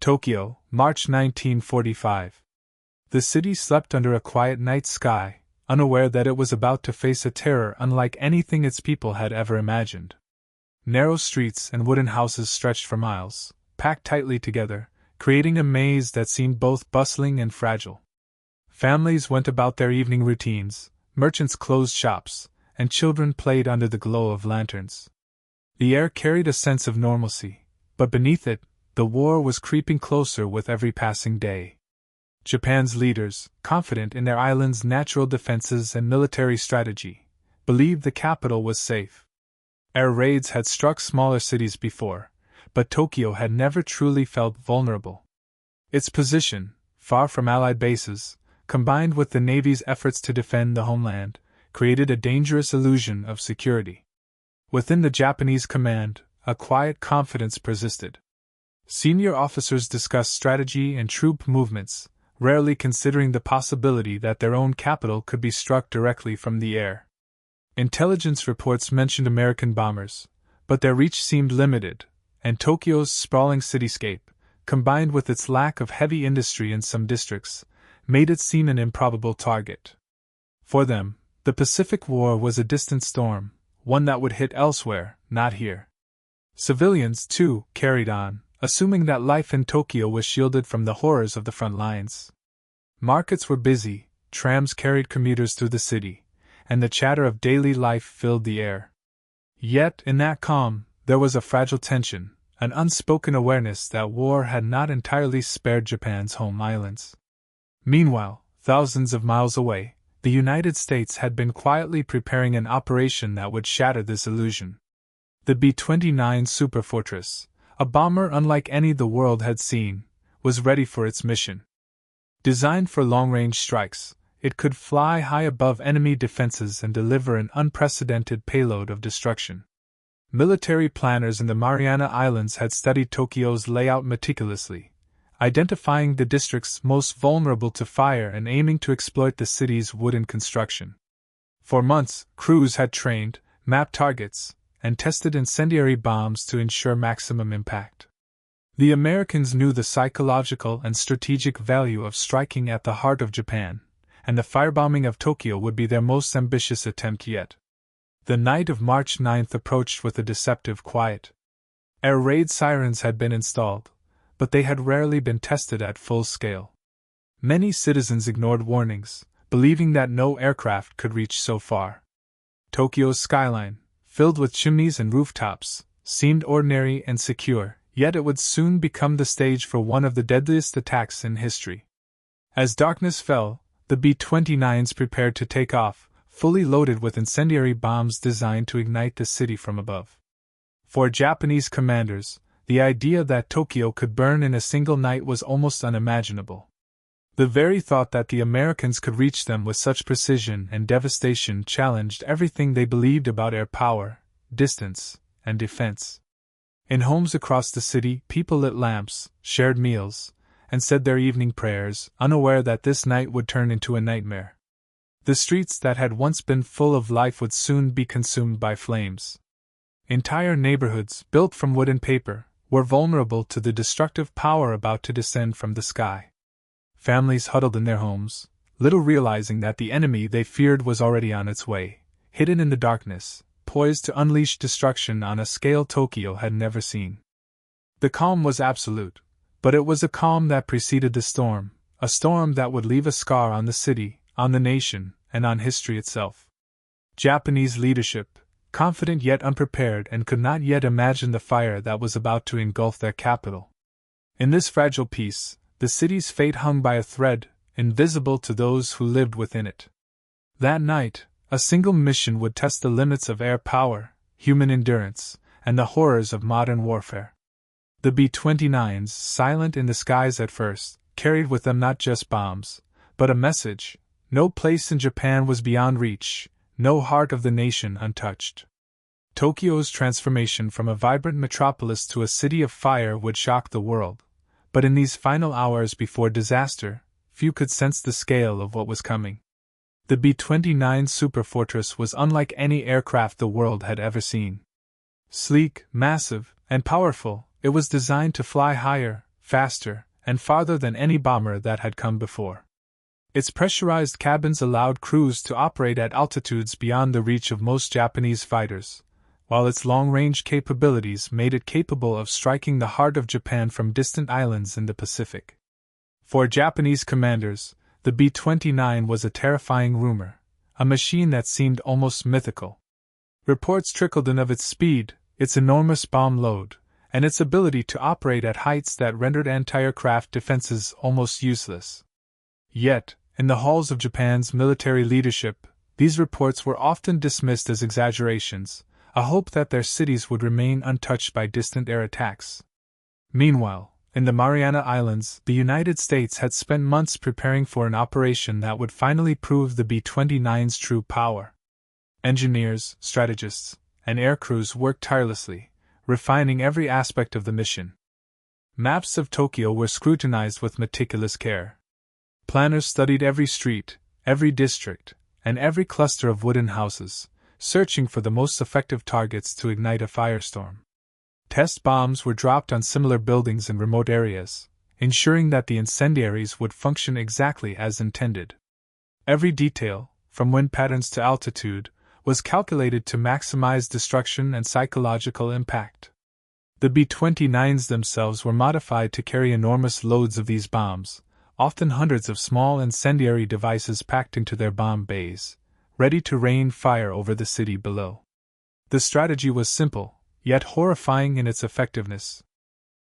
Tokyo, March 1945. The city slept under a quiet night sky, unaware that it was about to face a terror unlike anything its people had ever imagined. Narrow streets and wooden houses stretched for miles, packed tightly together, creating a maze that seemed both bustling and fragile. Families went about their evening routines, merchants closed shops, and children played under the glow of lanterns. The air carried a sense of normalcy, but beneath it, the war was creeping closer with every passing day. Japan's leaders, confident in their island's natural defenses and military strategy, believed the capital was safe. Air raids had struck smaller cities before, but Tokyo had never truly felt vulnerable. Its position, far from Allied bases, combined with the Navy's efforts to defend the homeland, created a dangerous illusion of security. Within the Japanese command, a quiet confidence persisted. Senior officers discussed strategy and troop movements, rarely considering the possibility that their own capital could be struck directly from the air. Intelligence reports mentioned American bombers, but their reach seemed limited, and Tokyo's sprawling cityscape, combined with its lack of heavy industry in some districts, made it seem an improbable target. For them, the Pacific War was a distant storm, one that would hit elsewhere, not here. Civilians, too, carried on, assuming that life in Tokyo was shielded from the horrors of the front lines. Markets were busy, trams carried commuters through the city, and the chatter of daily life filled the air. Yet, in that calm, there was a fragile tension, an unspoken awareness that war had not entirely spared Japan's home islands. Meanwhile, thousands of miles away, the United States had been quietly preparing an operation that would shatter this illusion. The B-29 Superfortress, a bomber unlike any the world had seen, was ready for its mission. Designed for long-range strikes, it could fly high above enemy defenses and deliver an unprecedented payload of destruction. Military planners in the Mariana Islands had studied Tokyo's layout meticulously, identifying the districts most vulnerable to fire and aiming to exploit the city's wooden construction. For months, crews had trained, mapped targets, and tested incendiary bombs to ensure maximum impact. The Americans knew the psychological and strategic value of striking at the heart of Japan, and the firebombing of Tokyo would be their most ambitious attempt yet. The night of March 9th approached with a deceptive quiet. Air raid sirens had been installed, but they had rarely been tested at full scale. Many citizens ignored warnings, believing that no aircraft could reach so far. Tokyo's skyline, filled with chimneys and rooftops, seemed ordinary and secure, yet it would soon become the stage for one of the deadliest attacks in history. As darkness fell, the B-29s prepared to take off, fully loaded with incendiary bombs designed to ignite the city from above. For Japanese commanders, the idea that Tokyo could burn in a single night was almost unimaginable. The very thought that the Americans could reach them with such precision and devastation challenged everything they believed about air power, distance, and defense. In homes across the city, people lit lamps, shared meals, and said their evening prayers, unaware that this night would turn into a nightmare. The streets that had once been full of life would soon be consumed by flames. Entire neighborhoods, built from wood and paper, were vulnerable to the destructive power about to descend from the sky. Families huddled in their homes, little realizing that the enemy they feared was already on its way, hidden in the darkness, poised to unleash destruction on a scale Tokyo had never seen. The calm was absolute, but it was a calm that preceded the storm, a storm that would leave a scar on the city, on the nation, and on history itself. Japanese leadership, confident yet unprepared, and could not yet imagine the fire that was about to engulf their capital. In this fragile peace, the city's fate hung by a thread, invisible to those who lived within it. That night, a single mission would test the limits of air power, human endurance, and the horrors of modern warfare. The B-29s, silent in the skies at first, carried with them not just bombs, but a message: no place in Japan was beyond reach, no heart of the nation untouched. Tokyo's transformation from a vibrant metropolis to a city of fire would shock the world. But in these final hours before disaster, few could sense the scale of what was coming. The B-29 Superfortress was unlike any aircraft the world had ever seen. Sleek, massive, and powerful, it was designed to fly higher, faster, and farther than any bomber that had come before. Its pressurized cabins allowed crews to operate at altitudes beyond the reach of most Japanese fighters, while its long-range capabilities made it capable of striking the heart of Japan from distant islands in the Pacific. For Japanese commanders, the B-29 was a terrifying rumor, a machine that seemed almost mythical. Reports trickled in of its speed, its enormous bomb load, and its ability to operate at heights that rendered anti-aircraft defenses almost useless. Yet, in the halls of Japan's military leadership, these reports were often dismissed as exaggerations, a hope that their cities would remain untouched by distant air attacks. Meanwhile, in the Mariana Islands, the United States had spent months preparing for an operation that would finally prove the B-29's true power. Engineers, strategists, and air crews worked tirelessly, refining every aspect of the mission. Maps of Tokyo were scrutinized with meticulous care. Planners studied every street, every district, and every cluster of wooden houses, searching for the most effective targets to ignite a firestorm. Test bombs were dropped on similar buildings in remote areas, ensuring that the incendiaries would function exactly as intended. Every detail, from wind patterns to altitude, was calculated to maximize destruction and psychological impact. The B-29s themselves were modified to carry enormous loads of these bombs, often hundreds of small incendiary devices packed into their bomb bays, ready to rain fire over the city below. The strategy was simple, yet horrifying in its effectiveness.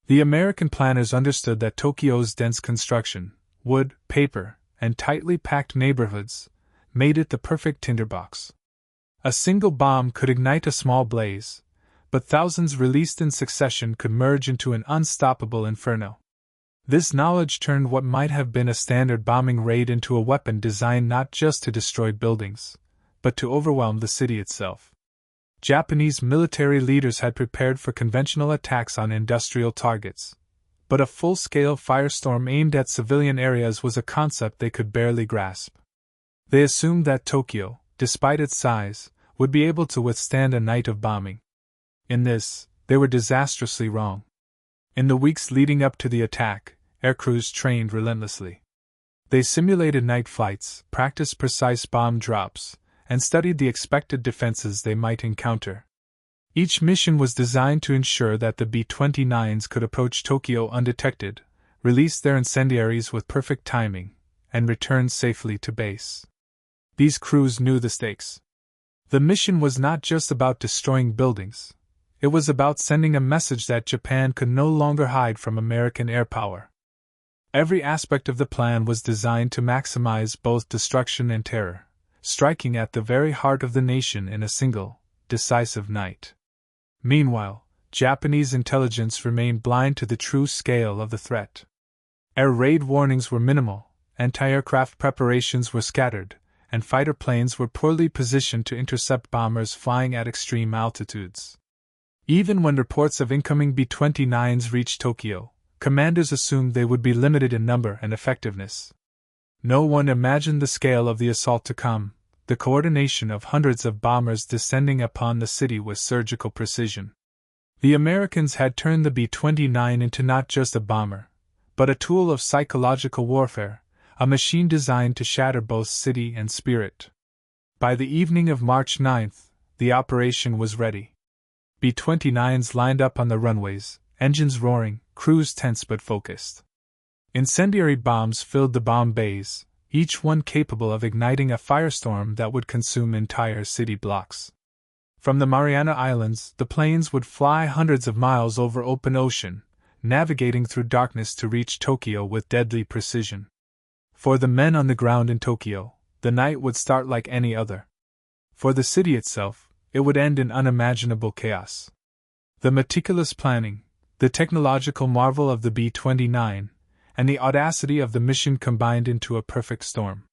The American planners understood that Tokyo's dense construction, wood, paper, and tightly packed neighborhoods, made it the perfect tinderbox. A single bomb could ignite a small blaze, but thousands released in succession could merge into an unstoppable inferno. This knowledge turned what might have been a standard bombing raid into a weapon designed not just to destroy buildings, but to overwhelm the city itself. Japanese military leaders had prepared for conventional attacks on industrial targets, but a full-scale firestorm aimed at civilian areas was a concept they could barely grasp. They assumed that Tokyo, despite its size, would be able to withstand a night of bombing. In this, they were disastrously wrong. In the weeks leading up to the attack, aircrews trained relentlessly. They simulated night flights, practiced precise bomb drops, and studied the expected defenses they might encounter. Each mission was designed to ensure that the B-29s could approach Tokyo undetected, release their incendiaries with perfect timing, and return safely to base. These crews knew the stakes. The mission was not just about destroying buildings. It was about sending a message that Japan could no longer hide from American air power. Every aspect of the plan was designed to maximize both destruction and terror, striking at the very heart of the nation in a single, decisive night. Meanwhile, Japanese intelligence remained blind to the true scale of the threat. Air raid warnings were minimal, anti-aircraft preparations were scattered, and fighter planes were poorly positioned to intercept bombers flying at extreme altitudes. Even when reports of incoming B-29s reached Tokyo, commanders assumed they would be limited in number and effectiveness. No one imagined the scale of the assault to come, the coordination of hundreds of bombers descending upon the city with surgical precision. The Americans had turned the B-29 into not just a bomber, but a tool of psychological warfare, a machine designed to shatter both city and spirit. By the evening of March 9th, the operation was ready. B-29s lined up on the runways, engines roaring, crews tense but focused. Incendiary bombs filled the bomb bays, each one capable of igniting a firestorm that would consume entire city blocks. From the Mariana Islands, the planes would fly hundreds of miles over open ocean, navigating through darkness to reach Tokyo with deadly precision. For the men on the ground in Tokyo, the night would start like any other. For the city itself, it would end in unimaginable chaos. The meticulous planning, the technological marvel of the B-29, and the audacity of the mission combined into a perfect storm.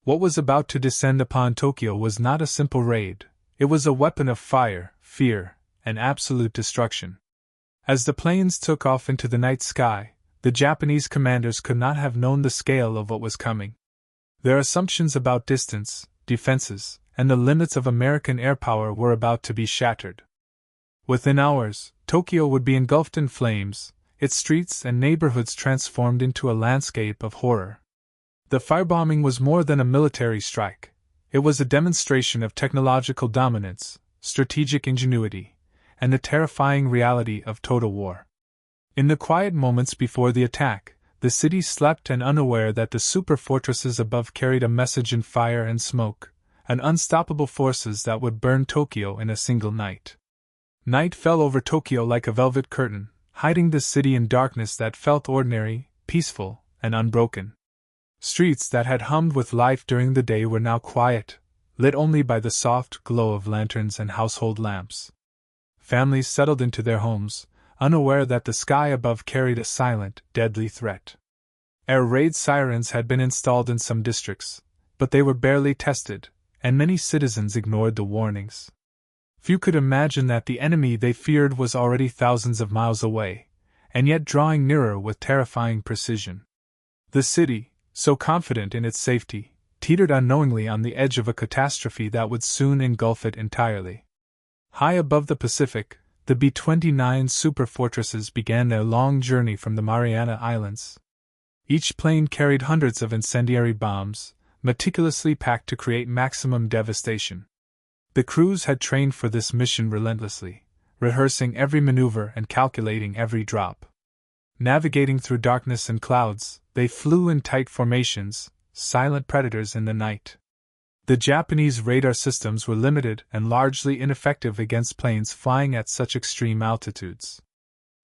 What was about to descend upon Tokyo was not a simple raid, it was a weapon of fire, fear, and absolute destruction. As the planes took off into the night sky, the Japanese commanders could not have known the scale of what was coming. Their assumptions about distance, defenses, and the limits of American air power were about to be shattered. Within hours, Tokyo would be engulfed in flames, its streets and neighborhoods transformed into a landscape of horror. The firebombing was more than a military strike. It was a demonstration of technological dominance, strategic ingenuity, and the terrifying reality of total war. In the quiet moments before the attack, the city slept and unaware that the superfortresses above carried a message in fire and smoke, an unstoppable forces that would burn Tokyo in a single night. Night fell over Tokyo like a velvet curtain, hiding the city in darkness that felt ordinary, peaceful, and unbroken. Streets that had hummed with life during the day were now quiet, lit only by the soft glow of lanterns and household lamps. Families settled into their homes, unaware that the sky above carried a silent, deadly threat. Air raid sirens had been installed in some districts, but they were barely tested, and many citizens ignored the warnings. Few could imagine that the enemy they feared was already thousands of miles away, and yet drawing nearer with terrifying precision. The city, so confident in its safety, teetered unknowingly on the edge of a catastrophe that would soon engulf it entirely. High above the Pacific, the B-29 Superfortresses began their long journey from the Mariana Islands. Each plane carried hundreds of incendiary bombs, meticulously packed to create maximum devastation. The crews had trained for this mission relentlessly, rehearsing every maneuver and calculating every drop. Navigating through darkness and clouds, they flew in tight formations, silent predators in the night. The Japanese radar systems were limited and largely ineffective against planes flying at such extreme altitudes.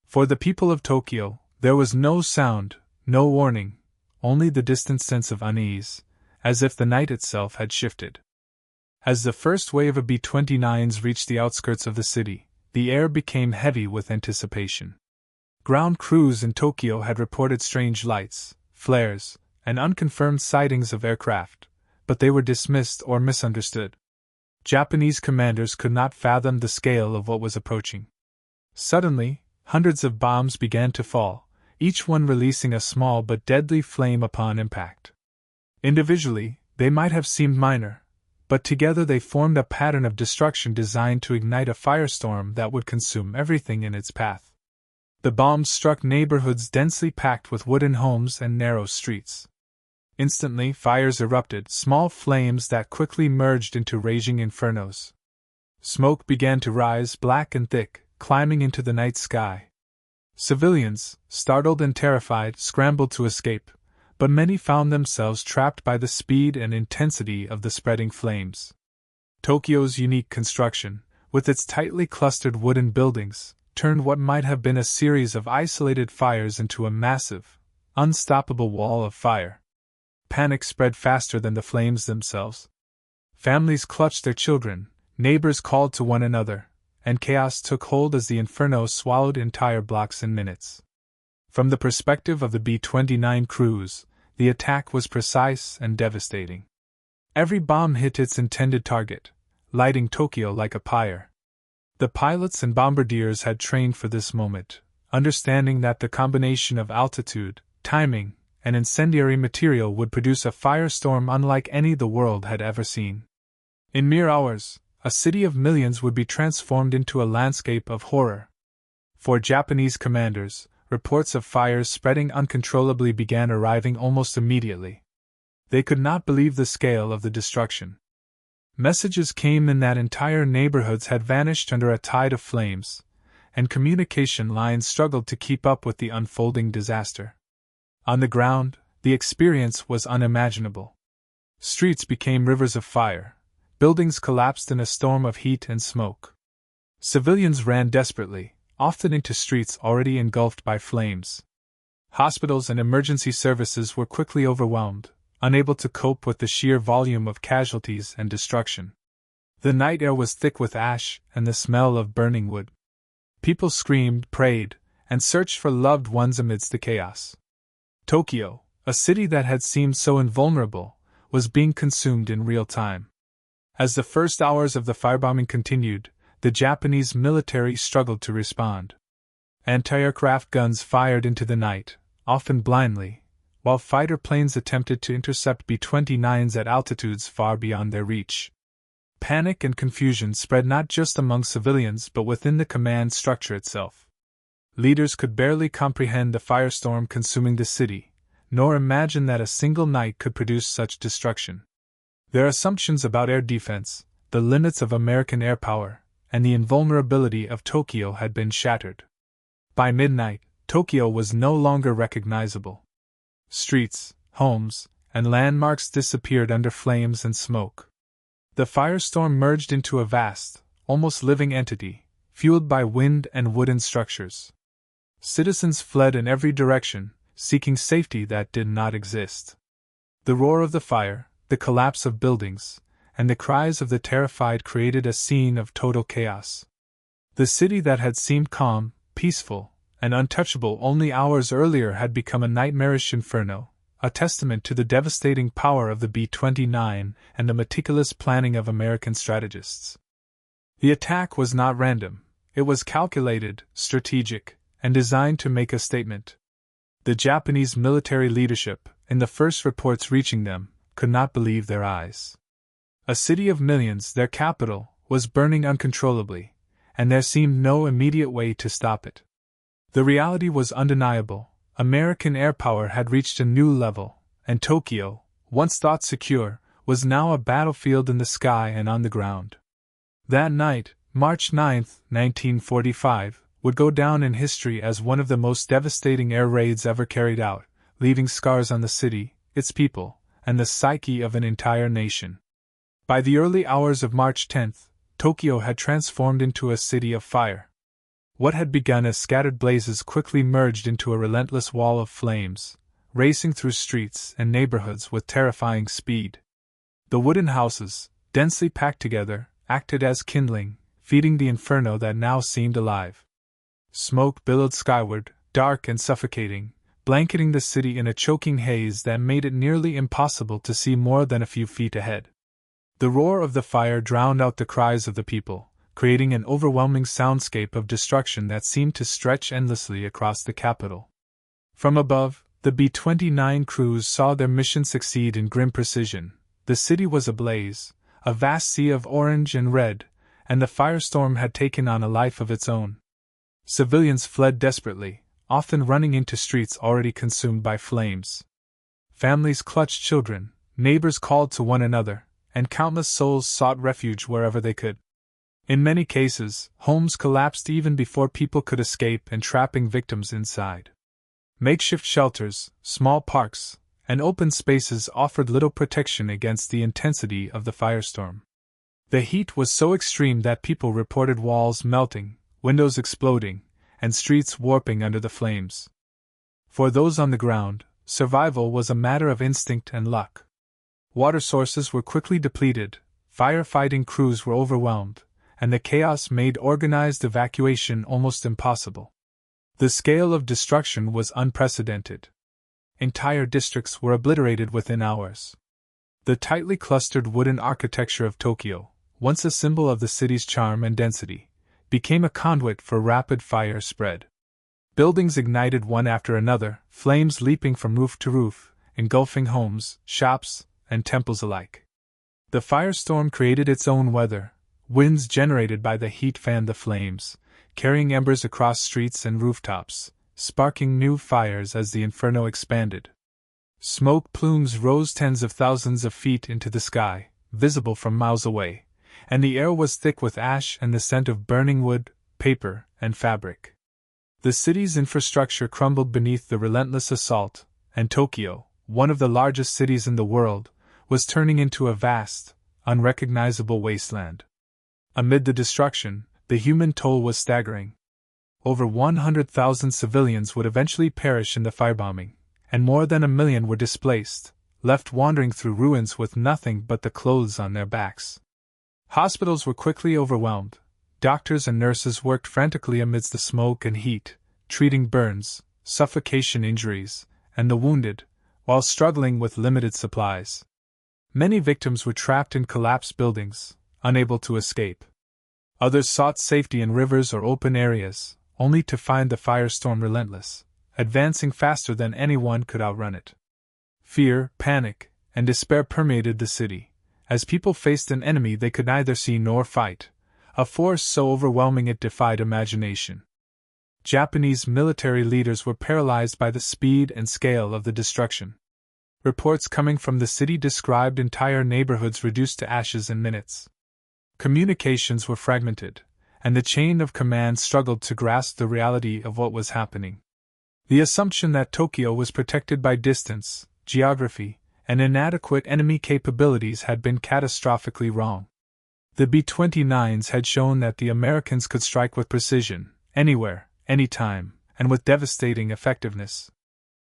For the people of Tokyo, there was no sound, no warning, only the distant sense of unease, as if the night itself had shifted. As the first wave of B-29s reached the outskirts of the city, the air became heavy with anticipation. Ground crews in Tokyo had reported strange lights, flares, and unconfirmed sightings of aircraft, but they were dismissed or misunderstood. Japanese commanders could not fathom the scale of what was approaching. Suddenly, hundreds of bombs began to fall, each one releasing a small but deadly flame upon impact. Individually, they might have seemed minor, but together they formed a pattern of destruction designed to ignite a firestorm that would consume everything in its path. The bombs struck neighborhoods densely packed with wooden homes and narrow streets. Instantly, fires erupted, small flames that quickly merged into raging infernos. Smoke began to rise, black and thick, climbing into the night sky. Civilians, startled and terrified, scrambled to escape, but many found themselves trapped by the speed and intensity of the spreading flames. Tokyo's unique construction, with its tightly clustered wooden buildings, turned what might have been a series of isolated fires into a massive, unstoppable wall of fire. Panic spread faster than the flames themselves. Families clutched their children, neighbors called to one another, and chaos took hold as the inferno swallowed entire blocks in minutes. From the perspective of the B-29 crews, the attack was precise and devastating. Every bomb hit its intended target, lighting Tokyo like a pyre. The pilots and bombardiers had trained for this moment, understanding that the combination of altitude, timing, and incendiary material would produce a firestorm unlike any the world had ever seen. In mere hours, a city of millions would be transformed into a landscape of horror. For Japanese commanders, reports of fires spreading uncontrollably began arriving almost immediately. They could not believe the scale of the destruction. Messages came in that entire neighborhoods had vanished under a tide of flames, and communication lines struggled to keep up with the unfolding disaster. On the ground, the experience was unimaginable. Streets became rivers of fire, buildings collapsed in a storm of heat and smoke. Civilians ran desperately, often into streets already engulfed by flames. Hospitals and emergency services were quickly overwhelmed, unable to cope with the sheer volume of casualties and destruction. The night air was thick with ash and the smell of burning wood. People screamed, prayed, and searched for loved ones amidst the chaos. Tokyo, a city that had seemed so invulnerable, was being consumed in real time. As the first hours of the firebombing continued, the Japanese military struggled to respond. Anti-aircraft guns fired into the night, often blindly, while fighter planes attempted to intercept B-29s at altitudes far beyond their reach. Panic and confusion spread not just among civilians but within the command structure itself. leaders could barely comprehend the firestorm consuming the city, nor imagine that a single night could produce such destruction. Their assumptions about air defense, the limits of American air power, and the invulnerability of Tokyo had been shattered. By midnight, Tokyo was no longer recognizable. Streets, homes, and landmarks disappeared under flames and smoke. The firestorm merged into a vast, almost living entity, fueled by wind and wooden structures. Citizens fled in every direction, seeking safety that did not exist. The roar of the fire, the collapse of buildings, and the cries of the terrified created a scene of total chaos. The city that had seemed calm, peaceful, and untouchable only hours earlier had become a nightmarish inferno, a testament to the devastating power of the B-29 and the meticulous planning of American strategists. The attack was not random. It was calculated, strategic, and designed to make a statement. The Japanese military leadership, in the first reports reaching them, could not believe their eyes. A city of millions, their capital, was burning uncontrollably, and there seemed no immediate way to stop it. The reality was undeniable. American air power had reached a new level, and Tokyo, once thought secure, was now a battlefield in the sky and on the ground. That night, March 9, 1945, would go down in history as one of the most devastating air raids ever carried out, leaving scars on the city, its people, and the psyche of an entire nation. By the early hours of March 10, Tokyo had transformed into a city of fire. What had begun as scattered blazes quickly merged into a relentless wall of flames, racing through streets and neighborhoods with terrifying speed. The wooden houses, densely packed together, acted as kindling, feeding the inferno that now seemed alive. Smoke billowed skyward, dark and suffocating, blanketing the city in a choking haze that made it nearly impossible to see more than a few feet ahead. The roar of the fire drowned out the cries of the people, creating an overwhelming soundscape of destruction that seemed to stretch endlessly across the capital. From above, the B-29 crews saw their mission succeed in grim precision. The city was ablaze, a vast sea of orange and red, and the firestorm had taken on a life of its own. Civilians fled desperately, often running into streets already consumed by flames. Families clutched children, neighbors called to one another, and countless souls sought refuge wherever they could. In many cases, homes collapsed even before people could escape, entrapping victims inside. Makeshift shelters, small parks, and open spaces offered little protection against the intensity of the firestorm. The heat was so extreme that people reported walls melting, windows exploding, and streets warping under the flames. For those on the ground, survival was a matter of instinct and luck. Water sources were quickly depleted, firefighting crews were overwhelmed, and the chaos made organized evacuation almost impossible. The scale of destruction was unprecedented. Entire districts were obliterated within hours. The tightly clustered wooden architecture of Tokyo, once a symbol of the city's charm and density, became a conduit for rapid fire spread. Buildings ignited one after another, flames leaping from roof to roof, engulfing homes, shops, and temples alike. The firestorm created its own weather. Winds generated by the heat fanned the flames, carrying embers across streets and rooftops, sparking new fires as the inferno expanded. Smoke plumes rose tens of thousands of feet into the sky, visible from miles away, and the air was thick with ash and the scent of burning wood, paper, and fabric. The city's infrastructure crumbled beneath the relentless assault, and Tokyo, one of the largest cities in the world, was turning into a vast, unrecognizable wasteland. Amid the destruction, the human toll was staggering. Over 100,000 civilians would eventually perish in the firebombing, and more than 1 million were displaced, left wandering through ruins with nothing but the clothes on their backs. Hospitals were quickly overwhelmed. Doctors and nurses worked frantically amidst the smoke and heat, treating burns, suffocation injuries, and the wounded, while struggling with limited supplies. Many victims were trapped in collapsed buildings, unable to escape. Others sought safety in rivers or open areas, only to find the firestorm relentless, advancing faster than anyone could outrun it. Fear, panic, and despair permeated the city, as people faced an enemy they could neither see nor fight, a force so overwhelming it defied imagination. Japanese military leaders were paralyzed by the speed and scale of the destruction. Reports coming from the city described entire neighborhoods reduced to ashes in minutes. Communications were fragmented, and the chain of command struggled to grasp the reality of what was happening. The assumption that Tokyo was protected by distance, geography, and inadequate enemy capabilities had been catastrophically wrong. The B-29s had shown that the Americans could strike with precision, anywhere, anytime, and with devastating effectiveness.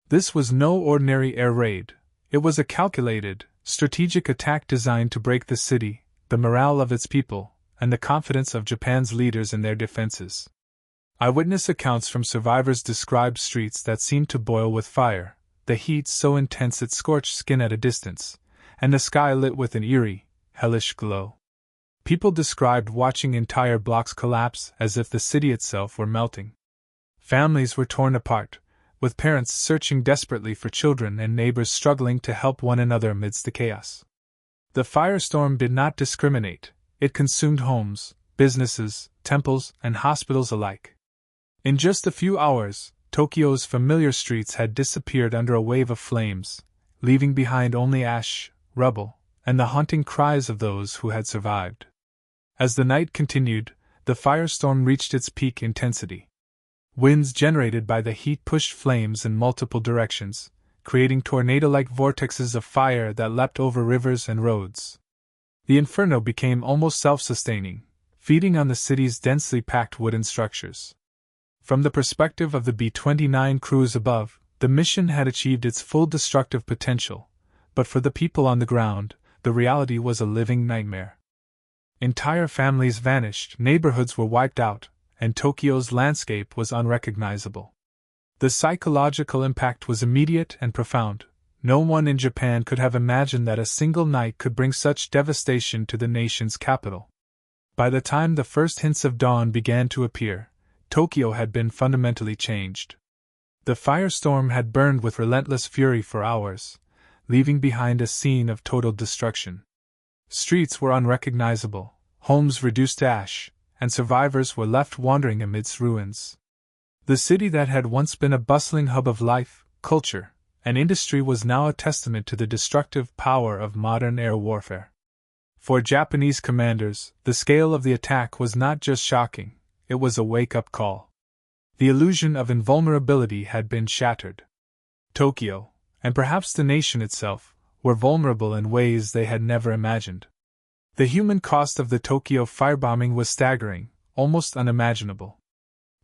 This was no ordinary air raid. It was a calculated, strategic attack designed to break the city, the morale of its people, and the confidence of Japan's leaders in their defenses. Eyewitness accounts from survivors described streets that seemed to boil with fire, the heat so intense it scorched skin at a distance, and the sky lit with an eerie, hellish glow. People described watching entire blocks collapse as if the city itself were melting. Families were torn apart, with parents searching desperately for children and neighbors struggling to help one another amidst the chaos. The firestorm did not discriminate. It consumed homes, businesses, temples, and hospitals alike. In just a few hours, Tokyo's familiar streets had disappeared under a wave of flames, leaving behind only ash, rubble, and the haunting cries of those who had survived. As the night continued, the firestorm reached its peak intensity. Winds generated by the heat pushed flames in multiple directions, creating tornado-like vortexes of fire that leapt over rivers and roads. The inferno became almost self-sustaining, feeding on the city's densely packed wooden structures. From the perspective of the B-29 crews above, the mission had achieved its full destructive potential, but for the people on the ground, the reality was a living nightmare. Entire families vanished, neighborhoods were wiped out, and Tokyo's landscape was unrecognizable. The psychological impact was immediate and profound. No one in Japan could have imagined that a single night could bring such devastation to the nation's capital. By the time the first hints of dawn began to appear, Tokyo had been fundamentally changed. The firestorm had burned with relentless fury for hours, leaving behind a scene of total destruction. Streets were unrecognizable, homes reduced to ash, and survivors were left wandering amidst ruins. The city that had once been a bustling hub of life, culture, and industry was now a testament to the destructive power of modern air warfare. For Japanese commanders, the scale of the attack was not just shocking, it was a wake-up call. The illusion of invulnerability had been shattered. Tokyo, and perhaps the nation itself, were vulnerable in ways they had never imagined. The human cost of the Tokyo firebombing was staggering, almost unimaginable.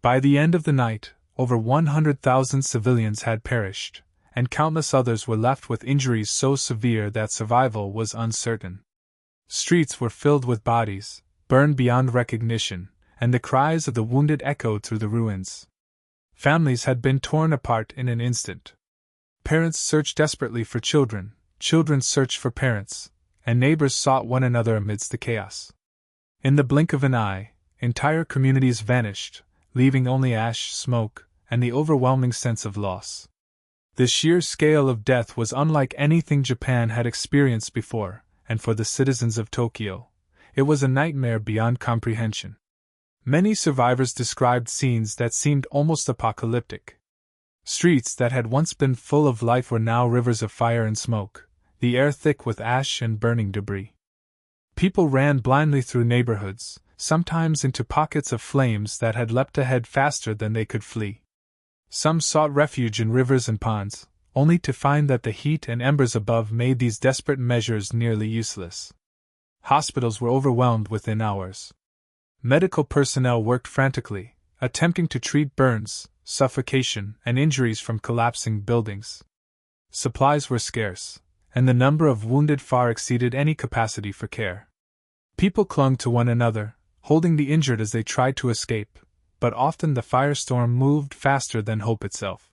By the end of the night, over 100,000 civilians had perished, and countless others were left with injuries so severe that survival was uncertain. Streets were filled with bodies, burned beyond recognition, and the cries of the wounded echoed through the ruins. Families had been torn apart in an instant. Parents searched desperately for children, children searched for parents, and neighbors sought one another amidst the chaos. In the blink of an eye, entire communities vanished, leaving only ash, smoke, and the overwhelming sense of loss. The sheer scale of death was unlike anything Japan had experienced before, and for the citizens of Tokyo, it was a nightmare beyond comprehension. Many survivors described scenes that seemed almost apocalyptic. Streets that had once been full of life were now rivers of fire and smoke, the air thick with ash and burning debris. People ran blindly through neighborhoods, sometimes into pockets of flames that had leapt ahead faster than they could flee. Some sought refuge in rivers and ponds, only to find that the heat and embers above made these desperate measures nearly useless. Hospitals were overwhelmed within hours. Medical personnel worked frantically, attempting to treat burns, suffocation, and injuries from collapsing buildings. Supplies were scarce, and the number of wounded far exceeded any capacity for care. People clung to one another, holding the injured as they tried to escape, but often the firestorm moved faster than hope itself.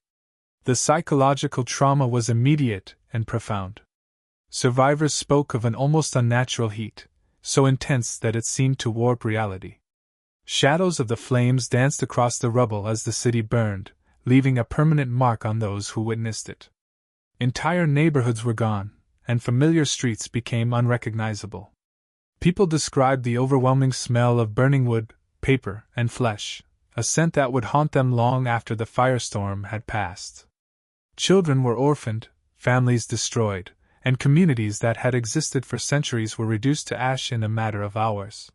The psychological trauma was immediate and profound. Survivors spoke of an almost unnatural heat, so intense that it seemed to warp reality. Shadows of the flames danced across the rubble as the city burned, leaving a permanent mark on those who witnessed it. Entire neighborhoods were gone, and familiar streets became unrecognizable. People described the overwhelming smell of burning wood, paper, and flesh, a scent that would haunt them long after the firestorm had passed. Children were orphaned, families destroyed, and communities that had existed for centuries were reduced to ash in a matter of hours.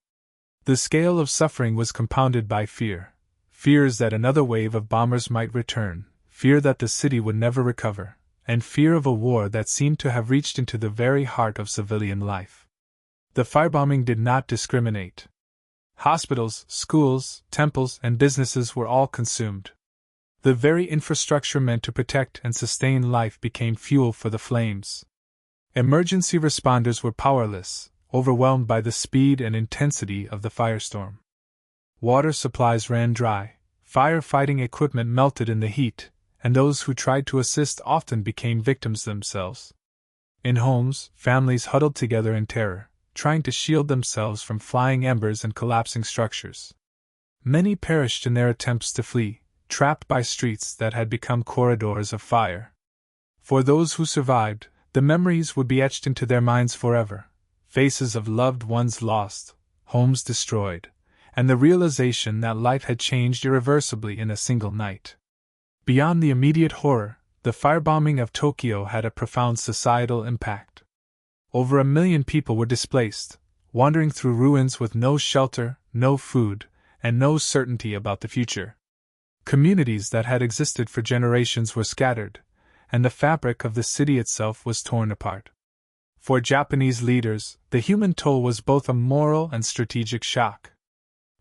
The scale of suffering was compounded by fear. Fears that another wave of bombers might return, fear that the city would never recover, and fear of a war that seemed to have reached into the very heart of civilian life. The firebombing did not discriminate. Hospitals, schools, temples, and businesses were all consumed. The very infrastructure meant to protect and sustain life became fuel for the flames. Emergency responders were powerless, overwhelmed by the speed and intensity of the firestorm. Water supplies ran dry, firefighting equipment melted in the heat, and those who tried to assist often became victims themselves. In homes, families huddled together in terror, trying to shield themselves from flying embers and collapsing structures. Many perished in their attempts to flee, trapped by streets that had become corridors of fire. For those who survived, the memories would be etched into their minds forever: faces of loved ones lost, homes destroyed, and the realization that life had changed irreversibly in a single night. Beyond the immediate horror, the firebombing of Tokyo had a profound societal impact. Over 1 million people were displaced, wandering through ruins with no shelter, no food, and no certainty about the future. Communities that had existed for generations were scattered, and the fabric of the city itself was torn apart. For Japanese leaders, the human toll was both a moral and strategic shock.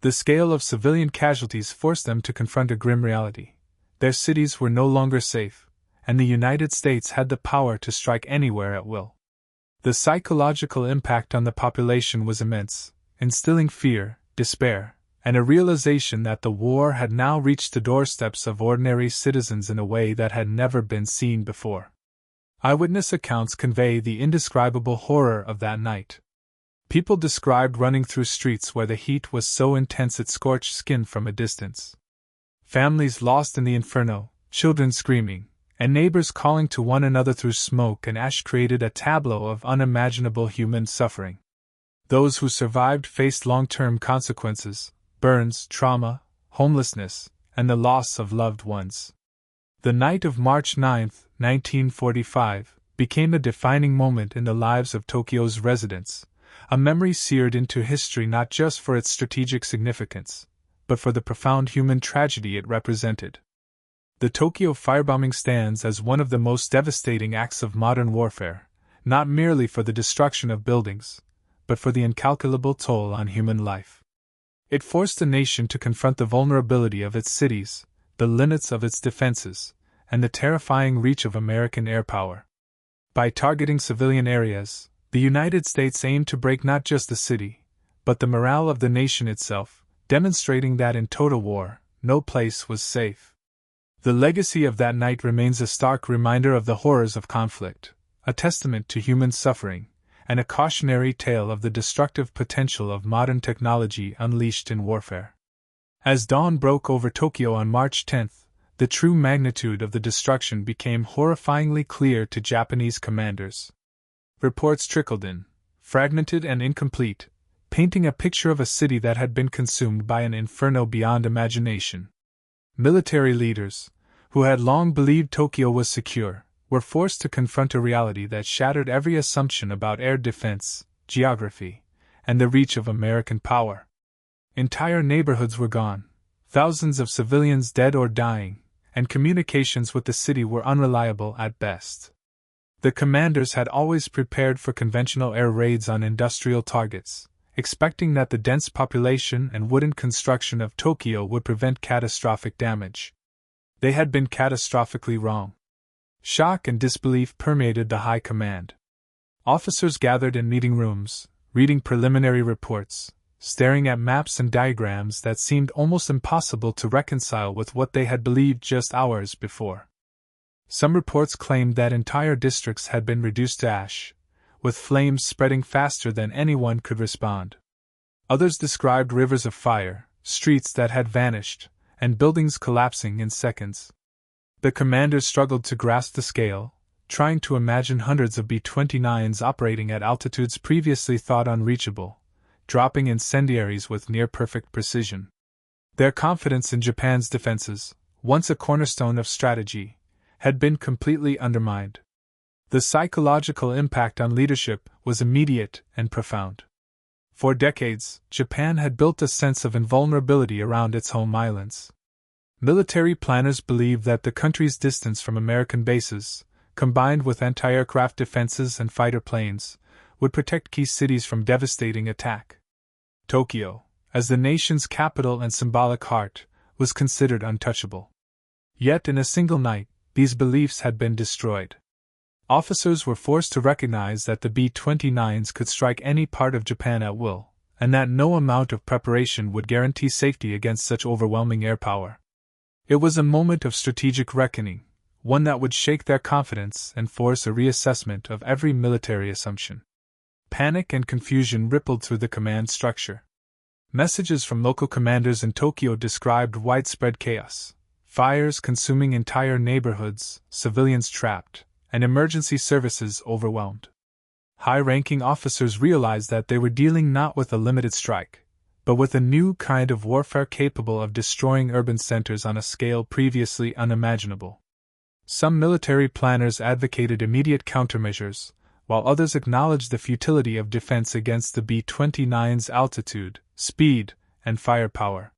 The scale of civilian casualties forced them to confront a grim reality. Their cities were no longer safe, and the United States had the power to strike anywhere at will. The psychological impact on the population was immense, instilling fear, despair, and a realization that the war had now reached the doorsteps of ordinary citizens in a way that had never been seen before. Eyewitness accounts convey the indescribable horror of that night. People described running through streets where the heat was so intense it scorched skin from a distance. Families lost in the inferno, children screaming, and neighbors calling to one another through smoke and ash created a tableau of unimaginable human suffering. Those who survived faced long-term consequences: burns, trauma, homelessness, and the loss of loved ones. The night of March 9, 1945, became a defining moment in the lives of Tokyo's residents, a memory seared into history not just for its strategic significance, but for the profound human tragedy it represented. The Tokyo firebombing stands as one of the most devastating acts of modern warfare, not merely for the destruction of buildings, but for the incalculable toll on human life. It forced a nation to confront the vulnerability of its cities, the limits of its defenses, and the terrifying reach of American airpower. By targeting civilian areas, the United States aimed to break not just the city, but the morale of the nation itself, demonstrating that in total war, no place was safe. The legacy of that night remains a stark reminder of the horrors of conflict, a testament to human suffering, and a cautionary tale of the destructive potential of modern technology unleashed in warfare. As dawn broke over Tokyo on March 10, the true magnitude of the destruction became horrifyingly clear to Japanese commanders. Reports trickled in, fragmented and incomplete, painting a picture of a city that had been consumed by an inferno beyond imagination. Military leaders, who had long believed Tokyo was secure, were forced to confront a reality that shattered every assumption about air defense, geography, and the reach of American power. Entire neighborhoods were gone, thousands of civilians dead or dying, and communications with the city were unreliable at best. The commanders had always prepared for conventional air raids on industrial targets, expecting that the dense population and wooden construction of Tokyo would prevent catastrophic damage. They had been catastrophically wrong. Shock and disbelief permeated the high command. Officers gathered in meeting rooms, reading preliminary reports, staring at maps and diagrams that seemed almost impossible to reconcile with what they had believed just hours before. Some reports claimed that entire districts had been reduced to ash, with flames spreading faster than anyone could respond. Others described rivers of fire, streets that had vanished, and buildings collapsing in seconds. The commanders struggled to grasp the scale, trying to imagine hundreds of B-29s operating at altitudes previously thought unreachable, dropping incendiaries with near-perfect precision. Their confidence in Japan's defenses, once a cornerstone of strategy, had been completely undermined. The psychological impact on leadership was immediate and profound. For decades, Japan had built a sense of invulnerability around its home islands. Military planners believed that the country's distance from American bases, combined with anti-aircraft defenses and fighter planes, would protect key cities from devastating attack. Tokyo, as the nation's capital and symbolic heart, was considered untouchable. Yet in a single night, these beliefs had been destroyed. Officers were forced to recognize that the B-29s could strike any part of Japan at will, and that no amount of preparation would guarantee safety against such overwhelming air power. It was a moment of strategic reckoning, one that would shake their confidence and force a reassessment of every military assumption. Panic and confusion rippled through the command structure. Messages from local commanders in Tokyo described widespread chaos, fires consuming entire neighborhoods, civilians trapped, and emergency services overwhelmed. High-ranking officers realized that they were dealing not with a limited strike, but with a new kind of warfare capable of destroying urban centers on a scale previously unimaginable. Some military planners advocated immediate countermeasures, while others acknowledged the futility of defense against the B-29's altitude, speed, and firepower.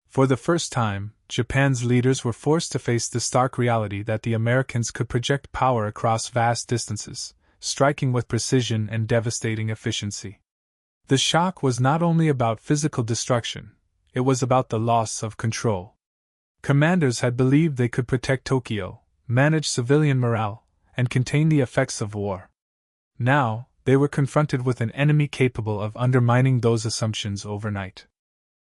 For the first time, Japan's leaders were forced to face the stark reality that the Americans could project power across vast distances, striking with precision and devastating efficiency. The shock was not only about physical destruction, it was about the loss of control. Commanders had believed they could protect Tokyo, manage civilian morale, and contain the effects of war. Now, they were confronted with an enemy capable of undermining those assumptions overnight.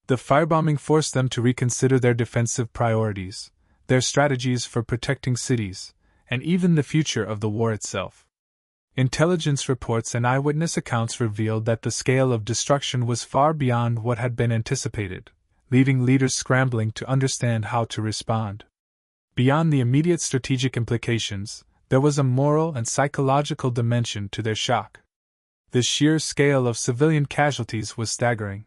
The firebombing forced them to reconsider their defensive priorities, their strategies for protecting cities, and even the future of the war itself. Intelligence reports and eyewitness accounts revealed that the scale of destruction was far beyond what had been anticipated, leaving leaders scrambling to understand how to respond. Beyond the immediate strategic implications, there was a moral and psychological dimension to their shock. The sheer scale of civilian casualties was staggering.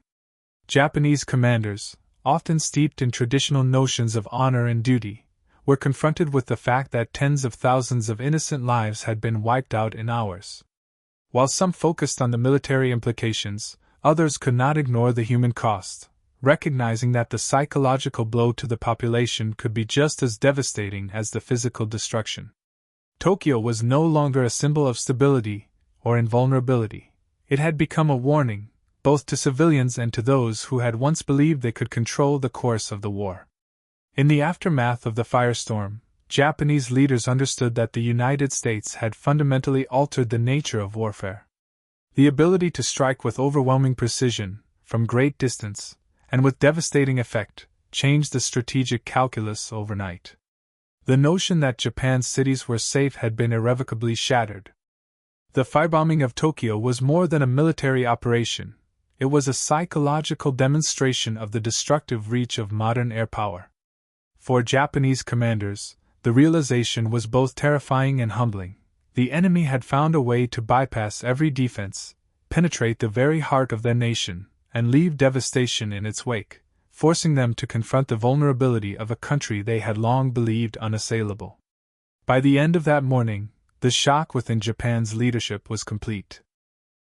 Japanese commanders, often steeped in traditional notions of honor and duty, were confronted with the fact that tens of thousands of innocent lives had been wiped out in hours. While some focused on the military implications, others could not ignore the human cost, recognizing that the psychological blow to the population could be just as devastating as the physical destruction. Tokyo was no longer a symbol of stability or invulnerability. It had become a warning, both to civilians and to those who had once believed they could control the course of the war. In the aftermath of the firestorm, Japanese leaders understood that the United States had fundamentally altered the nature of warfare. The ability to strike with overwhelming precision, from great distance, and with devastating effect, changed the strategic calculus overnight. The notion that Japan's cities were safe had been irrevocably shattered. The firebombing of Tokyo was more than a military operation. It was a psychological demonstration of the destructive reach of modern air power. For Japanese commanders, the realization was both terrifying and humbling. The enemy had found a way to bypass every defense, penetrate the very heart of their nation, and leave devastation in its wake, forcing them to confront the vulnerability of a country they had long believed unassailable. By the end of that morning, the shock within Japan's leadership was complete.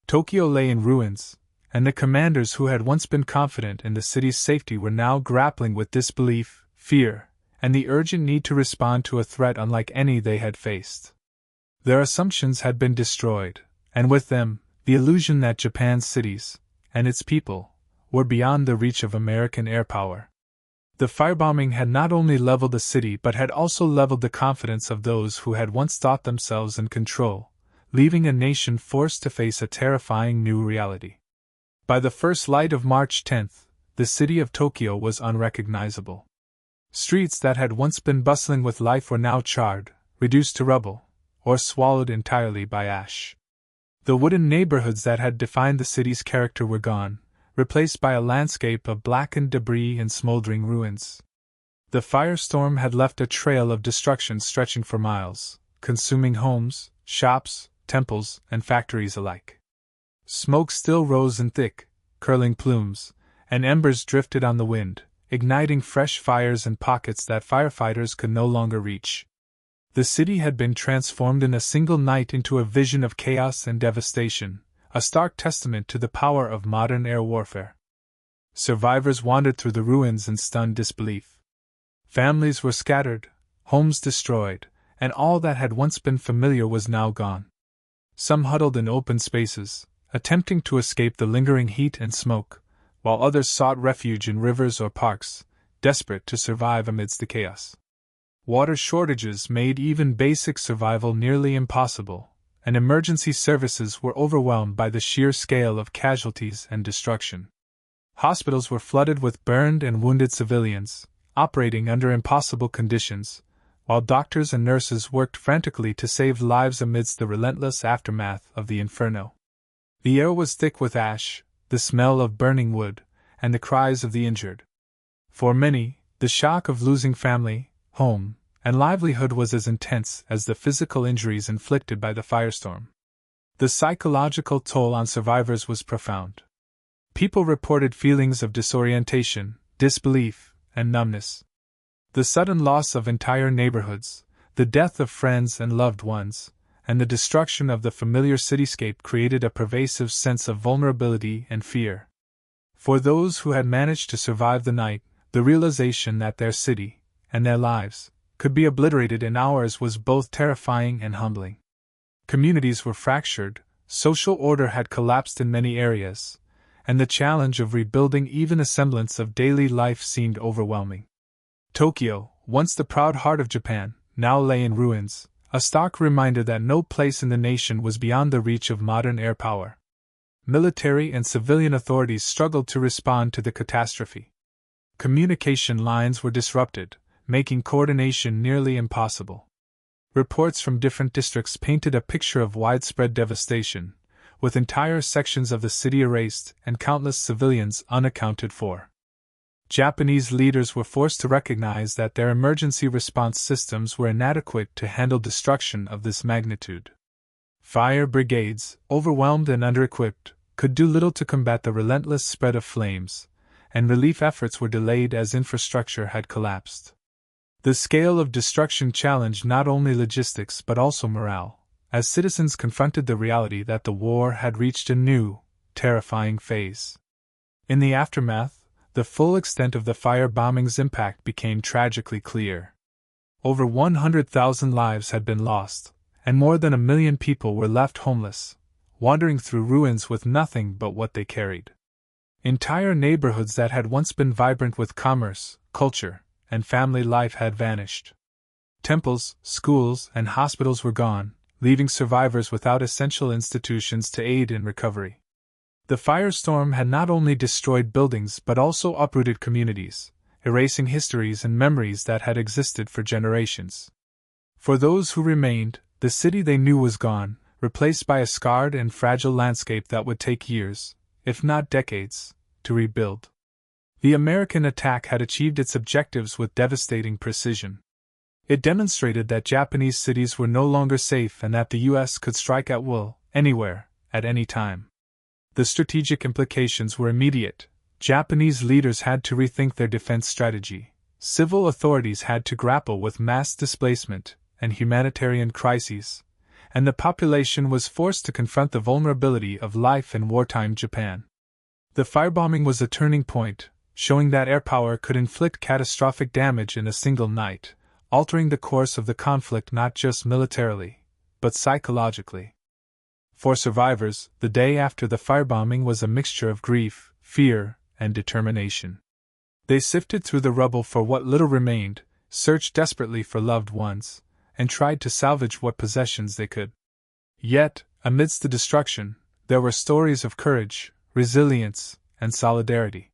Tokyo lay in ruins, and the commanders who had once been confident in the city's safety were now grappling with disbelief, fear, and the urgent need to respond to a threat unlike any they had faced. Their assumptions had been destroyed, and with them, the illusion that Japan's cities, and its people, were beyond the reach of American air power. The firebombing had not only leveled the city but had also leveled the confidence of those who had once thought themselves in control, leaving a nation forced to face a terrifying new reality. By the first light of March 10th, the city of Tokyo was unrecognizable. Streets that had once been bustling with life were now charred, reduced to rubble, or swallowed entirely by ash. The wooden neighborhoods that had defined the city's character were gone, replaced by a landscape of blackened debris and smoldering ruins. The firestorm had left a trail of destruction stretching for miles, consuming homes, shops, temples, and factories alike. Smoke still rose in thick, curling plumes, and embers drifted on the wind, igniting fresh fires in pockets that firefighters could no longer reach. The city had been transformed in a single night into a vision of chaos and devastation, a stark testament to the power of modern air warfare. Survivors wandered through the ruins in stunned disbelief. Families were scattered, homes destroyed, and all that had once been familiar was now gone. Some huddled in open spaces, attempting to escape the lingering heat and smoke, while others sought refuge in rivers or parks, desperate to survive amidst the chaos. Water shortages made even basic survival nearly impossible, and emergency services were overwhelmed by the sheer scale of casualties and destruction. Hospitals were flooded with burned and wounded civilians, operating under impossible conditions, while doctors and nurses worked frantically to save lives amidst the relentless aftermath of the inferno. The air was thick with ash, the smell of burning wood, and the cries of the injured. For many, the shock of losing family, home, and livelihood was as intense as the physical injuries inflicted by the firestorm. The psychological toll on survivors was profound. People reported feelings of disorientation, disbelief, and numbness. The sudden loss of entire neighborhoods, the death of friends and loved ones, and the destruction of the familiar cityscape created a pervasive sense of vulnerability and fear. For those who had managed to survive the night, the realization that their city, and their lives, could be obliterated in hours was both terrifying and humbling. Communities were fractured, social order had collapsed in many areas, and the challenge of rebuilding even a semblance of daily life seemed overwhelming. Tokyo, once the proud heart of Japan, now lay in ruins, a stark reminder that no place in the nation was beyond the reach of modern air power. Military and civilian authorities struggled to respond to the catastrophe. Communication lines were disrupted, making coordination nearly impossible. Reports from different districts painted a picture of widespread devastation, with entire sections of the city erased and countless civilians unaccounted for. Japanese leaders were forced to recognize that their emergency response systems were inadequate to handle destruction of this magnitude. Fire brigades, overwhelmed and under-equipped, could do little to combat the relentless spread of flames, and relief efforts were delayed as infrastructure had collapsed. The scale of destruction challenged not only logistics but also morale, as citizens confronted the reality that the war had reached a new, terrifying phase. In the aftermath, the full extent of the firebombing's impact became tragically clear. Over 100,000 lives had been lost, and more than 1 million people were left homeless, wandering through ruins with nothing but what they carried. Entire neighborhoods that had once been vibrant with commerce, culture, and family life had vanished. Temples, schools, and hospitals were gone, leaving survivors without essential institutions to aid in recovery. The firestorm had not only destroyed buildings but also uprooted communities, erasing histories and memories that had existed for generations. For those who remained, the city they knew was gone, replaced by a scarred and fragile landscape that would take years, if not decades, to rebuild. The American attack had achieved its objectives with devastating precision. It demonstrated that Japanese cities were no longer safe and that the U.S. could strike at will, anywhere, at any time. The strategic implications were immediate. Japanese leaders had to rethink their defense strategy, civil authorities had to grapple with mass displacement and humanitarian crises, and the population was forced to confront the vulnerability of life in wartime Japan. The firebombing was a turning point, showing that air power could inflict catastrophic damage in a single night, altering the course of the conflict not just militarily, but psychologically. For survivors, the day after the firebombing was a mixture of grief, fear, and determination. They sifted through the rubble for what little remained, searched desperately for loved ones, and tried to salvage what possessions they could. Yet, amidst the destruction, there were stories of courage, resilience, and solidarity.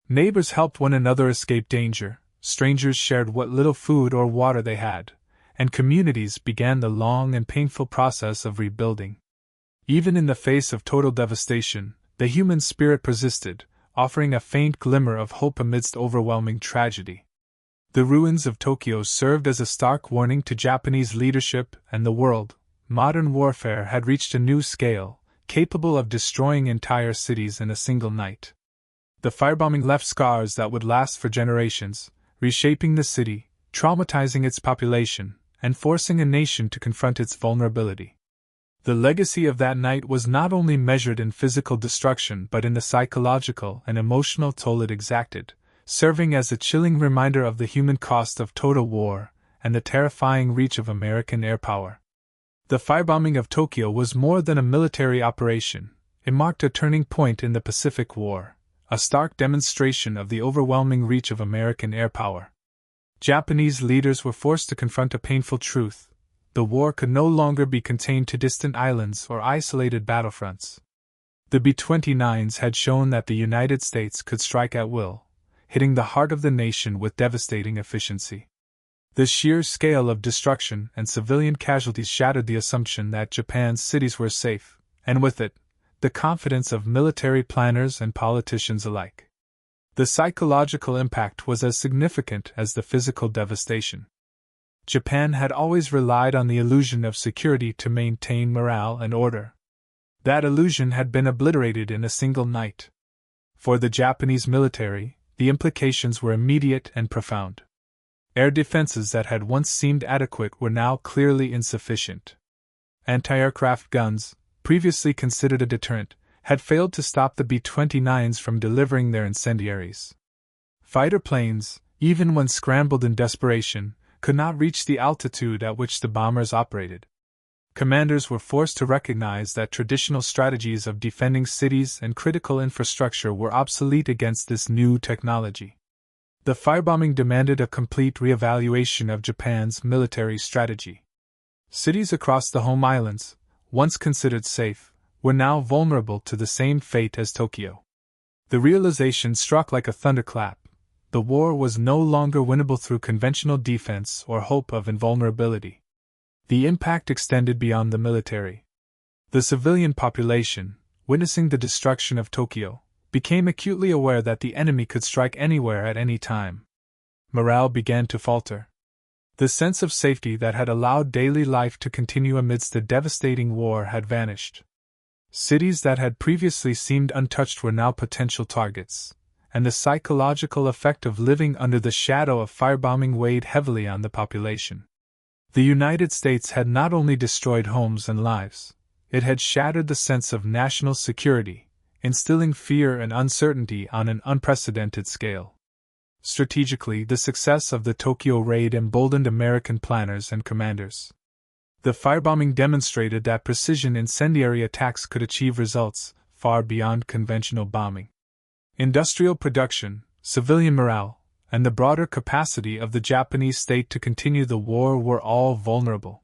Neighbors helped one another escape danger, strangers shared what little food or water they had, and communities began the long and painful process of rebuilding. Even in the face of total devastation, the human spirit persisted, offering a faint glimmer of hope amidst overwhelming tragedy. The ruins of Tokyo served as a stark warning to Japanese leadership and the world. Modern warfare had reached a new scale, capable of destroying entire cities in a single night. The firebombing left scars that would last for generations, reshaping the city, traumatizing its population, and forcing a nation to confront its vulnerability. The legacy of that night was not only measured in physical destruction but in the psychological and emotional toll it exacted, serving as a chilling reminder of the human cost of total war and the terrifying reach of American air power. The firebombing of Tokyo was more than a military operation. It marked a turning point in the Pacific War, a stark demonstration of the overwhelming reach of American air power. Japanese leaders were forced to confront a painful truth: the war could no longer be contained to distant islands or isolated battlefronts. The B-29s had shown that the United States could strike at will, hitting the heart of the nation with devastating efficiency. The sheer scale of destruction and civilian casualties shattered the assumption that Japan's cities were safe, and with it, the confidence of military planners and politicians alike. The psychological impact was as significant as the physical devastation. Japan had always relied on the illusion of security to maintain morale and order. That illusion had been obliterated in a single night. For the Japanese military, the implications were immediate and profound. Air defenses that had once seemed adequate were now clearly insufficient. Anti-aircraft guns, previously considered a deterrent, had failed to stop the B-29s from delivering their incendiaries. Fighter planes, even when scrambled in desperation, could not reach the altitude at which the bombers operated. Commanders were forced to recognize that traditional strategies of defending cities and critical infrastructure were obsolete against this new technology. The firebombing demanded a complete reevaluation of Japan's military strategy. Cities across the home islands, once considered safe, were now vulnerable to the same fate as Tokyo. The realization struck like a thunderclap: the war was no longer winnable through conventional defense or hope of invulnerability. The impact extended beyond the military. The civilian population, witnessing the destruction of Tokyo, became acutely aware that the enemy could strike anywhere at any time. Morale began to falter. The sense of safety that had allowed daily life to continue amidst a devastating war had vanished. Cities that had previously seemed untouched were now potential targets, and the psychological effect of living under the shadow of firebombing weighed heavily on the population. The United States had not only destroyed homes and lives, it had shattered the sense of national security, instilling fear and uncertainty on an unprecedented scale. Strategically, the success of the Tokyo raid emboldened American planners and commanders. The firebombing demonstrated that precision incendiary attacks could achieve results far beyond conventional bombing. Industrial production, civilian morale, and the broader capacity of the Japanese state to continue the war were all vulnerable.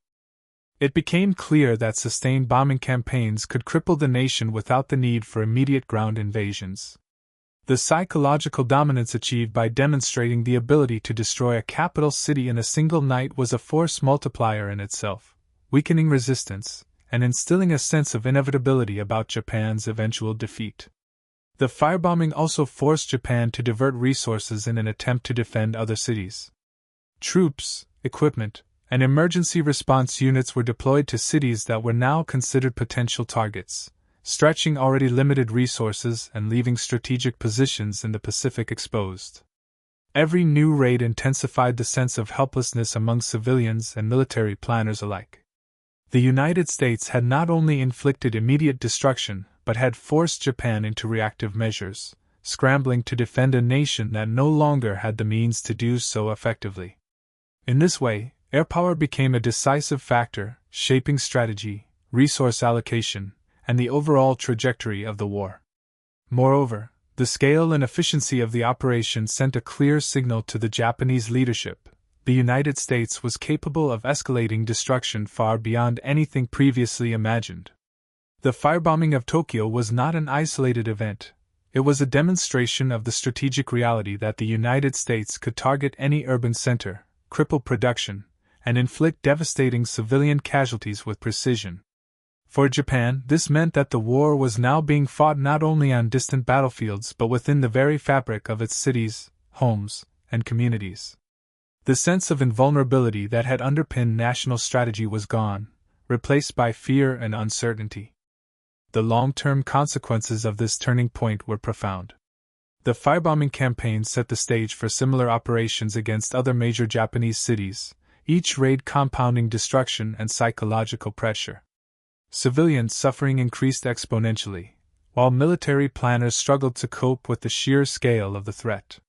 It became clear that sustained bombing campaigns could cripple the nation without the need for immediate ground invasions. The psychological dominance achieved by demonstrating the ability to destroy a capital city in a single night was a force multiplier in itself, weakening resistance and instilling a sense of inevitability about Japan's eventual defeat. The firebombing also forced Japan to divert resources in an attempt to defend other cities. Troops, equipment, and emergency response units were deployed to cities that were now considered potential targets, stretching already limited resources and leaving strategic positions in the Pacific exposed. Every new raid intensified the sense of helplessness among civilians and military planners alike. The United States had not only inflicted immediate destruction, but had forced Japan into reactive measures, scrambling to defend a nation that no longer had the means to do so effectively. In this way, airpower became a decisive factor, shaping strategy, resource allocation, and the overall trajectory of the war. Moreover, the scale and efficiency of the operation sent a clear signal to the Japanese leadership: the United States was capable of escalating destruction far beyond anything previously imagined. The firebombing of Tokyo was not an isolated event. It was a demonstration of the strategic reality that the United States could target any urban center, cripple production, and inflict devastating civilian casualties with precision. For Japan, this meant that the war was now being fought not only on distant battlefields but within the very fabric of its cities, homes, and communities. The sense of invulnerability that had underpinned national strategy was gone, replaced by fear and uncertainty. The long-term consequences of this turning point were profound. The firebombing campaign set the stage for similar operations against other major Japanese cities, each raid compounding destruction and psychological pressure. Civilian suffering increased exponentially, while military planners struggled to cope with the sheer scale of the threat.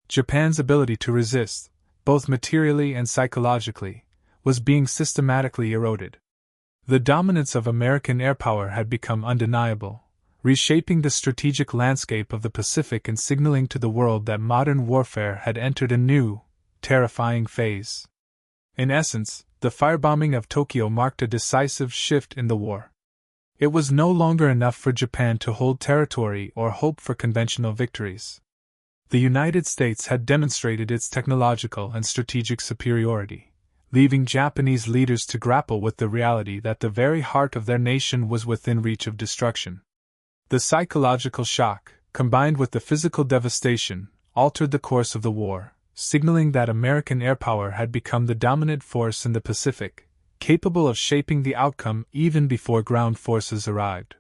Japan's ability to resist, both materially and psychologically, was being systematically eroded. The dominance of American airpower had become undeniable, reshaping the strategic landscape of the Pacific and signaling to the world that modern warfare had entered a new, terrifying phase. In essence, the firebombing of Tokyo marked a decisive shift in the war. It was no longer enough for Japan to hold territory or hope for conventional victories. The United States had demonstrated its technological and strategic superiority, leaving Japanese leaders to grapple with the reality that the very heart of their nation was within reach of destruction. The psychological shock, combined with the physical devastation, altered the course of the war, signaling that American airpower had become the dominant force in the Pacific, capable of shaping the outcome even before ground forces arrived.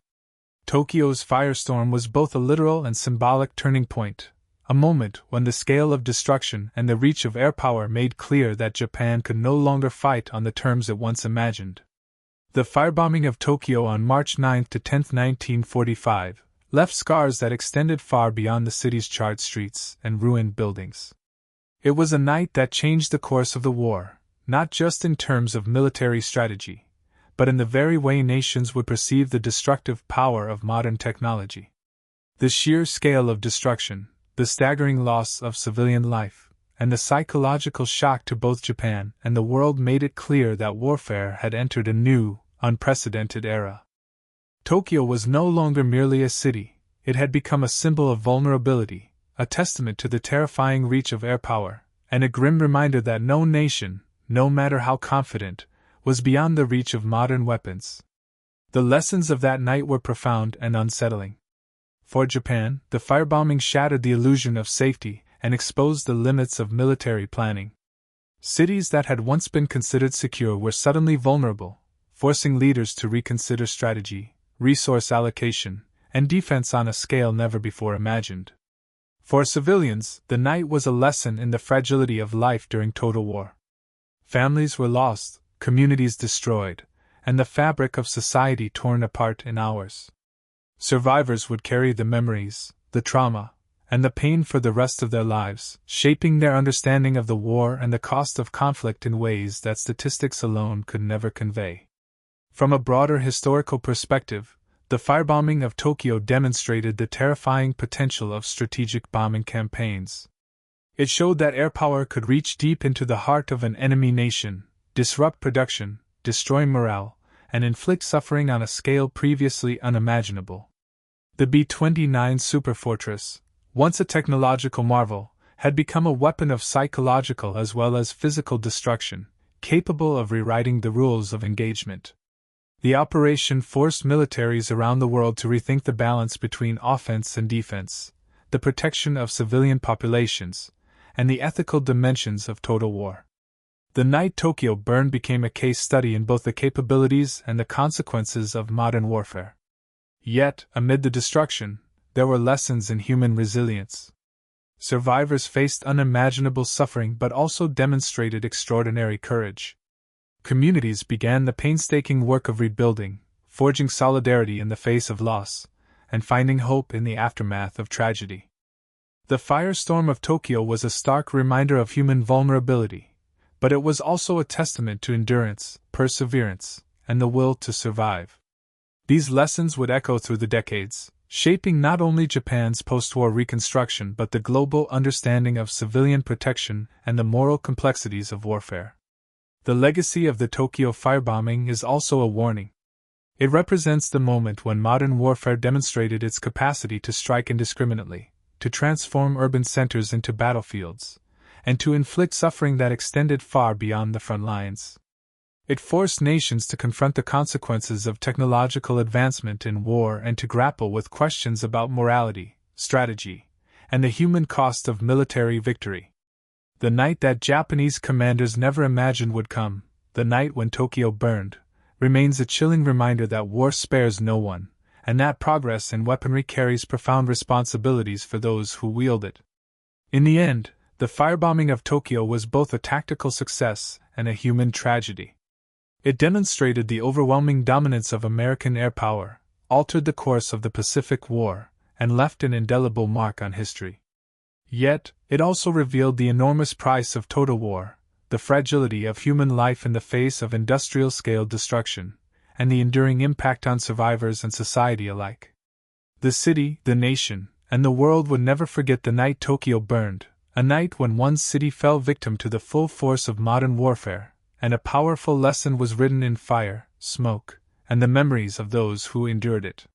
Tokyo's firestorm was both a literal and symbolic turning point, a moment when the scale of destruction and the reach of airpower made clear that Japan could no longer fight on the terms it once imagined. The firebombing of Tokyo on March 9 to 10, 1945, left scars that extended far beyond the city's charred streets and ruined buildings. It was a night that changed the course of the war, not just in terms of military strategy, but in the very way nations would perceive the destructive power of modern technology. The sheer scale of destruction, the staggering loss of civilian life, and the psychological shock to both Japan and the world made it clear that warfare had entered a new, unprecedented era. Tokyo was no longer merely a city, it had become a symbol of vulnerability, a testament to the terrifying reach of air power, and a grim reminder that no nation, no matter how confident, was beyond the reach of modern weapons. The lessons of that night were profound and unsettling. For Japan, the firebombing shattered the illusion of safety and exposed the limits of military planning. Cities that had once been considered secure were suddenly vulnerable, forcing leaders to reconsider strategy, resource allocation, and defense on a scale never before imagined. For civilians, the night was a lesson in the fragility of life during total war. Families were lost, communities destroyed, and the fabric of society torn apart in hours. Survivors would carry the memories, the trauma, and the pain for the rest of their lives, shaping their understanding of the war and the cost of conflict in ways that statistics alone could never convey. From a broader historical perspective, the firebombing of Tokyo demonstrated the terrifying potential of strategic bombing campaigns. It showed that air power could reach deep into the heart of an enemy nation, disrupt production, destroy morale, and inflict suffering on a scale previously unimaginable. The B-29 Superfortress, once a technological marvel, had become a weapon of psychological as well as physical destruction, capable of rewriting the rules of engagement. The operation forced militaries around the world to rethink the balance between offense and defense, the protection of civilian populations, and the ethical dimensions of total war. The night Tokyo burned became a case study in both the capabilities and the consequences of modern warfare. Yet, amid the destruction, there were lessons in human resilience. Survivors faced unimaginable suffering but also demonstrated extraordinary courage. Communities began the painstaking work of rebuilding, forging solidarity in the face of loss, and finding hope in the aftermath of tragedy. The firestorm of Tokyo was a stark reminder of human vulnerability, but it was also a testament to endurance, perseverance, and the will to survive. These lessons would echo through the decades, shaping not only Japan's post-war reconstruction but the global understanding of civilian protection and the moral complexities of warfare. The legacy of the Tokyo firebombing is also a warning. It represents the moment when modern warfare demonstrated its capacity to strike indiscriminately, to transform urban centers into battlefields, and to inflict suffering that extended far beyond the front lines. It forced nations to confront the consequences of technological advancement in war and to grapple with questions about morality, strategy, and the human cost of military victory. The night that Japanese commanders never imagined would come, the night when Tokyo burned, remains a chilling reminder that war spares no one, and that progress in weaponry carries profound responsibilities for those who wield it. In the end, the firebombing of Tokyo was both a tactical success and a human tragedy. It demonstrated the overwhelming dominance of American air power, altered the course of the Pacific War, and left an indelible mark on history. Yet, it also revealed the enormous price of total war, the fragility of human life in the face of industrial-scale destruction, and the enduring impact on survivors and society alike. The city, the nation, and the world would never forget the night Tokyo burned, a night when one city fell victim to the full force of modern warfare, and a powerful lesson was written in fire, smoke, and the memories of those who endured it.